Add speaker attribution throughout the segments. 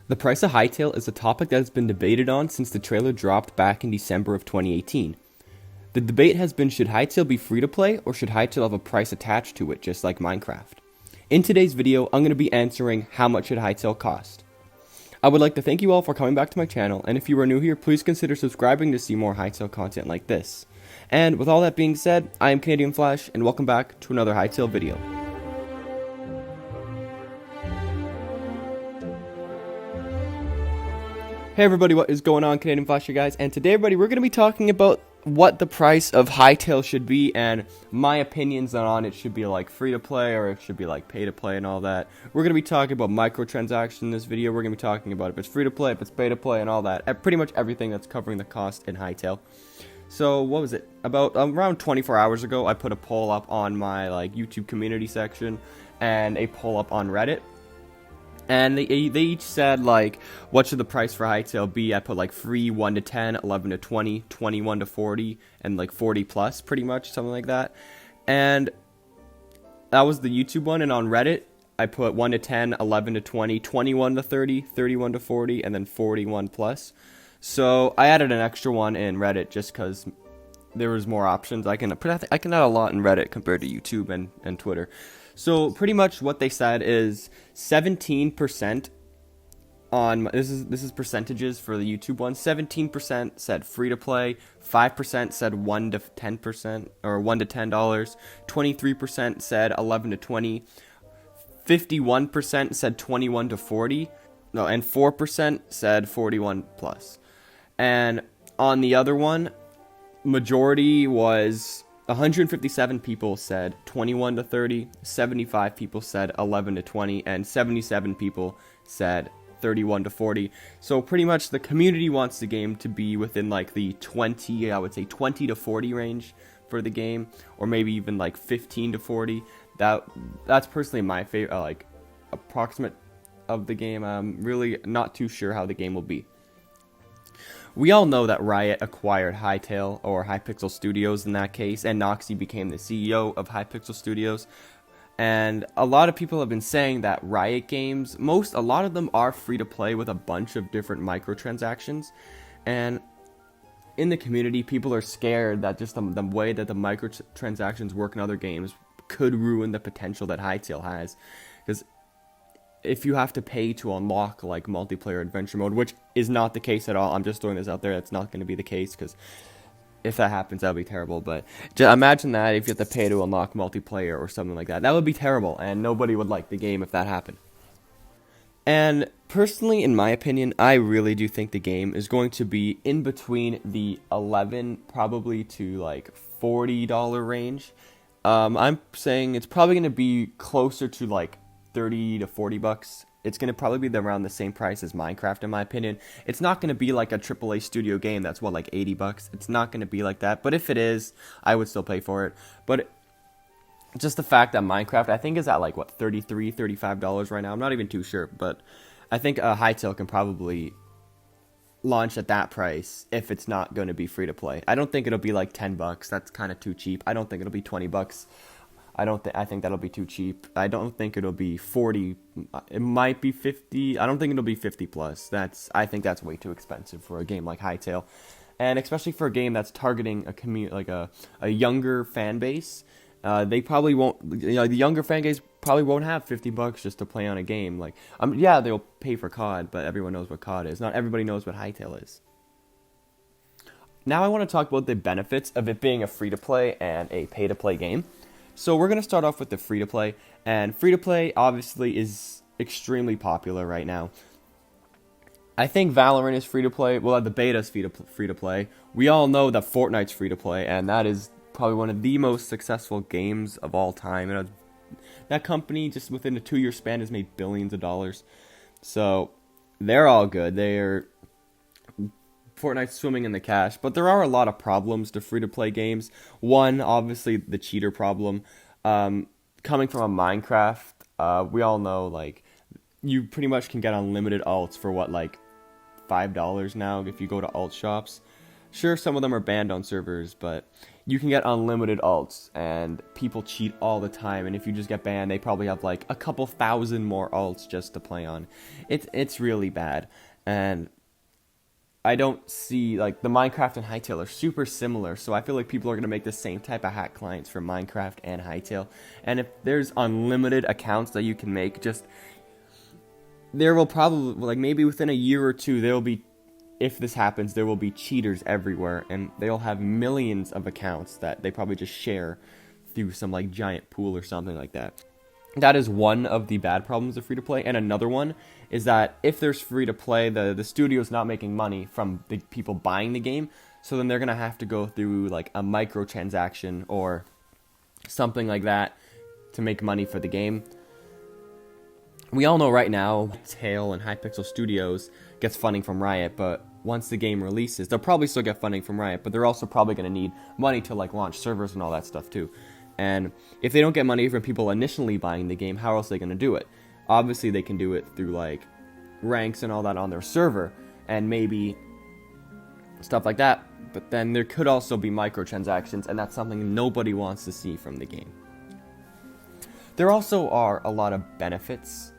Speaker 1: The price of Hytale is a topic that has been debated on since the trailer dropped back in December of 2018. The debate has been, should Hytale be free to play or should Hytale have a price attached to it just like Minecraft? In today's video, I'm going to be answering how much should Hytale cost. I would like to thank you all for coming back to my channel, and if you are new here, please consider subscribing to see more Hytale content like this. And with all that being said, I am CanadianFlash, and welcome back to another Hytale video. Hey everybody, what is going on? CanadianFlash here, guys, and today everybody, we're going to be talking about what the price of Hytale should be and my opinions on it. Should be like free to play or it should be like pay to play and all that. We're going to be talking about microtransactions in this video. We're going to be talking about if it's free to play, if it's pay to play, and all that. Pretty much everything that's covering the cost in Hytale. So what was it? About around 24 hours ago, I put a poll up on my YouTube community section and a poll up on Reddit. And they each said, what should the price for Hytale be? I put, free 1 to 10, 11 to 20, 21 to 40, and, 40 plus, pretty much, something like that. And that was the YouTube one, and on Reddit, I put 1 to 10, 11 to 20, 21 to 30, 31 to 40, and then 41 plus. So I added an extra one in Reddit just because there was more options. I can add a lot in Reddit compared to YouTube and Twitter. So pretty much what they said is 17% on this is percentages for the YouTube one. 17% said free to play, 5% said 1 to 10% or $1 to $10, 23% said 11 to 20, 51% said 21 to 40, and 4% said 41 plus. And on the other one, majority was 157 people said 21 to 30, 75 people said 11 to 20, and 77 people said 31 to 40. So pretty much the community wants the game to be within the 20, I would say 20 to 40 range for the game, or maybe even 15 to 40. That's personally my favorite, approximate of the game. I'm really not too sure how the game will be. We all know that Riot acquired Hytale, or Hypixel Studios in that case, and Noxy became the CEO of Hypixel Studios. And a lot of people have been saying that Riot games, a lot of them are free to play with a bunch of different microtransactions. And in the community, people are scared that just the way that the microtransactions work in other games could ruin the potential that Hytale has. Because if you have to pay to unlock multiplayer adventure mode, which is not the case at all. I'm just throwing this out there. That's not going to be the case, because if that happens, that would be terrible. But just imagine that if you have to pay to unlock multiplayer or something like that. That would be terrible, and nobody would like the game if that happened. And personally, in my opinion, I really do think the game is going to be in between the $11 probably to $40 range. I'm saying it's probably going to be closer to 30 to 40 bucks. It's going to probably be around the same price as Minecraft, in my opinion. It's not going to be like a AAA studio game that's 80 bucks. It's not going to be like that, but if it is, I would still pay for it. But just the fact that Minecraft, I think, is at $33, $35 right now. I'm not even too sure, but I think Hytale can probably launch at that price if it's not going to be free to play. I don't think it'll be 10 bucks. That's kind of too cheap. I don't think it'll be 20 bucks. I think that'll be too cheap. I don't think it'll be 40. It might be 50. I don't think it'll be 50 plus. I think that's way too expensive for a game like Hytale, and especially for a game that's targeting a younger fan base. They probably won't. The younger fan base probably won't have 50 bucks just to play on a game. Yeah, they'll pay for COD, but everyone knows what COD is. Not everybody knows what Hytale is. Now I want to talk about the benefits of it being a free to play and a pay to play game. So we're going to start off with the free-to-play, and free-to-play obviously is extremely popular right now. I think Valorant is free-to-play, well, the beta is free-to-play. We all know that Fortnite's free-to-play, and that is probably one of the most successful games of all time. That company, just within a 2-year span, has made billions of dollars. So they're all good. Fortnite's swimming in the cash, but there are a lot of problems to free-to-play games. One, obviously, the cheater problem. Coming from a Minecraft, we all know, you pretty much can get unlimited alts for, $5 now if you go to alt shops. Sure, some of them are banned on servers, but you can get unlimited alts, and people cheat all the time. And if you just get banned, they probably have like a couple thousand more alts just to play on. It's really bad, and I don't see, like, the Minecraft and Hytale are super similar, so I feel like people are going to make the same type of hack clients for Minecraft and Hytale. And if there's unlimited accounts that you can make, there will probably, like, maybe within a year or two, if this happens, there will be cheaters everywhere, and they'll have millions of accounts that they probably just share through some, like, giant pool or something like that. That is one of the bad problems of free-to-play, and another one is that if there's free-to-play, the studio's not making money from the people buying the game, so then they're going to have to go through, like, a microtransaction or something like that to make money for the game. We all know right now, Hytale and Hypixel Studios gets funding from Riot, but once the game releases, they'll probably still get funding from Riot, but they're also probably going to need money to, like, launch servers and all that stuff too. And if they don't get money from people initially buying the game, how else are they going to do it? Obviously, they can do it through, like, ranks and all that on their server, and maybe stuff like that. But then there could also be microtransactions, and that's something nobody wants to see from the game. There also are a lot of benefits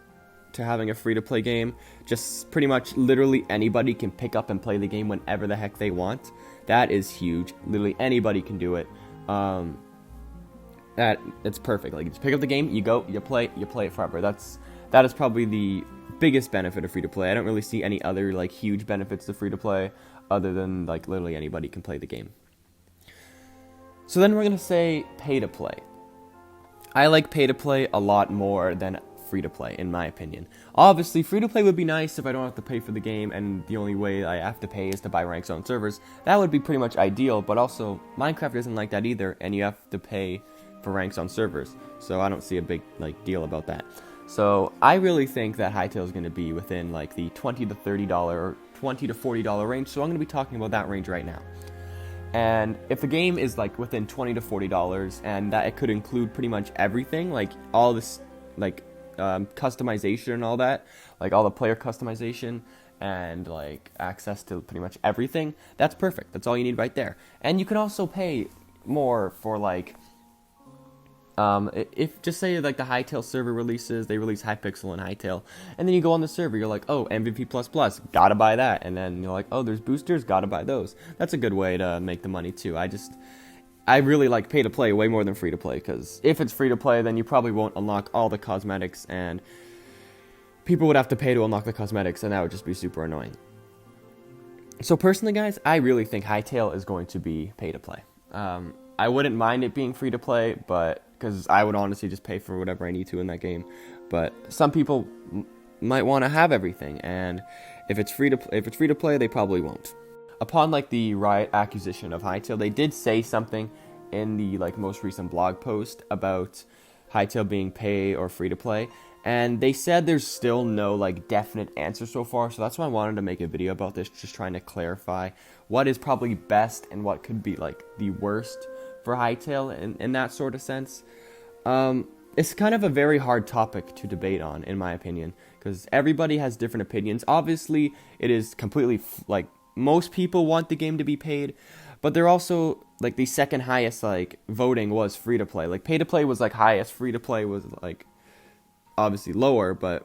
Speaker 1: to having a free-to-play game. Just pretty much literally anybody can pick up and play the game whenever the heck they want. That is huge. Literally anybody can do it. It's perfect. Like, you just pick up the game, you go, you play it forever. That is probably the biggest benefit of free to play. I don't really see any other, like, huge benefits to free to play other than, like, literally anybody can play the game. So then we're gonna say pay to play. I like pay to play a lot more than free to play, in my opinion. Obviously, free to play would be nice if I don't have to pay for the game, and the only way I have to pay is to buy ranks on servers. That would be pretty much ideal, but also Minecraft isn't like that either, and you have to pay for ranks on servers, so I don't see a big, like, deal about that. So I really think that Hytale is going to be within, like, the $20 to $30 or $20 to $40 range, so I'm going to be talking about that range right now. And if the game is, like, within $20 to $40, and that it could include pretty much everything, like all this, like, customization and all that, like all the player customization and, like, access to pretty much everything, that's perfect. That's all you need right there. And you can also pay more for, like, if just say, like, the Hytale server releases, they release Hypixel and Hytale, and then you go on the server, you're like, oh, MVP++, gotta buy that, and then you're like, oh, there's boosters, gotta buy those. That's a good way to make the money too. I really like pay to play way more than free to play, because if it's free to play, then you probably won't unlock all the cosmetics, and people would have to pay to unlock the cosmetics, and that would just be super annoying. So personally, guys, I really think Hytale is going to be pay to play. I wouldn't mind it being free to play, but because I would honestly just pay for whatever I need to in that game. But some people might want to have everything, and if it's free to play, they probably won't. Upon, like, the Riot acquisition of Hytale, they did say something in the, like, most recent blog post about Hytale being pay or free to play, and they said there's still no, like, definite answer so far. So that's why I wanted to make a video about this, just trying to clarify what is probably best and what could be, like, the worst for Hytale in that sort of sense. It's kind of a very hard topic to debate on, in my opinion, because everybody has different opinions. Obviously, it is completely, like, most people want the game to be paid, but they're also, like, the second highest, like, voting was free to play. Like, pay to play was, like, highest, free to play was, like, obviously lower, but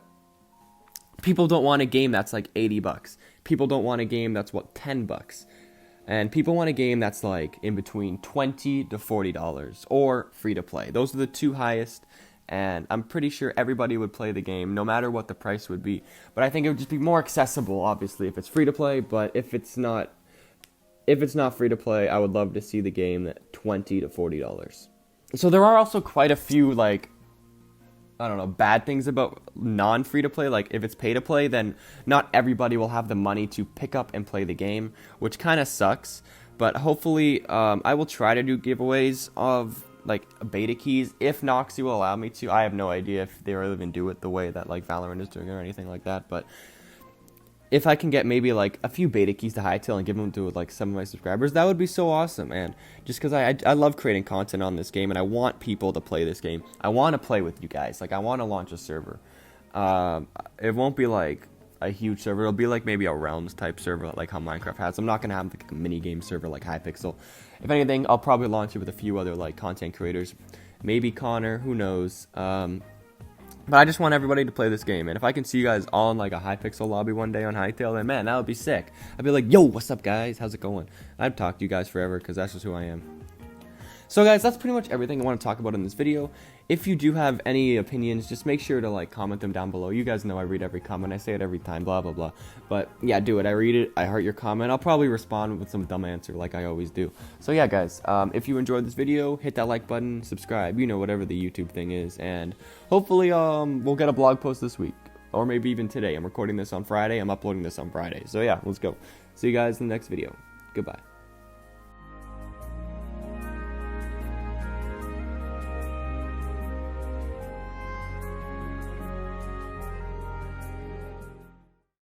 Speaker 1: people don't want a game that's, like, $80. People don't want a game that's, what, $10. And people want a game that's, like, in between $20 to $40 or free to play. Those are the two highest, and I'm pretty sure everybody would play the game no matter what the price would be. But I think it would just be more accessible, obviously, if it's free to play. But if it's not free to play, I would love to see the game at $20 to $40. So there are also quite a few, like, I don't know, bad things about non-free to play. Like, if it's pay to play, then not everybody will have the money to pick up and play the game, which kind of sucks. But hopefully, I will try to do giveaways of, like, beta keys if Noxy will allow me to. I have no idea if they will even do it the way that, like, Valorant is doing or anything like that. But if I can get maybe, like, a few beta keys to Hytale and give them to, like, some of my subscribers, that would be so awesome, man. Just because I love creating content on this game, and I want people to play this game. I want to play with you guys. Like, I want to launch a server. It won't be, like, a huge server. It'll be like maybe a Realms type server, like how Minecraft has. I'm not gonna have like a mini game server like Hypixel. If anything, I'll probably launch it with a few other like content creators, maybe Connor, who knows. But I just want everybody to play this game, and if I can see you guys all in like a Hypixel lobby one day on Hytale, then man, that would be sick. I'd be like, yo, what's up guys, how's it going? I'd talk to you guys forever, because that's just who I am. So guys, that's pretty much everything I want to talk about in this video. If you do have any opinions, just make sure to like comment them down below. You guys know I read every comment, I say it every time, blah blah blah. But yeah, do it, I read it, I heart your comment. I'll probably respond with some dumb answer like I always do. So yeah guys, if you enjoyed this video, hit that like button, subscribe, you know, whatever the YouTube thing is, and hopefully we'll get a blog post this week, or maybe even today. I'm recording this on Friday, I'm uploading this on Friday. So yeah, let's go. See you guys in the next video. Goodbye.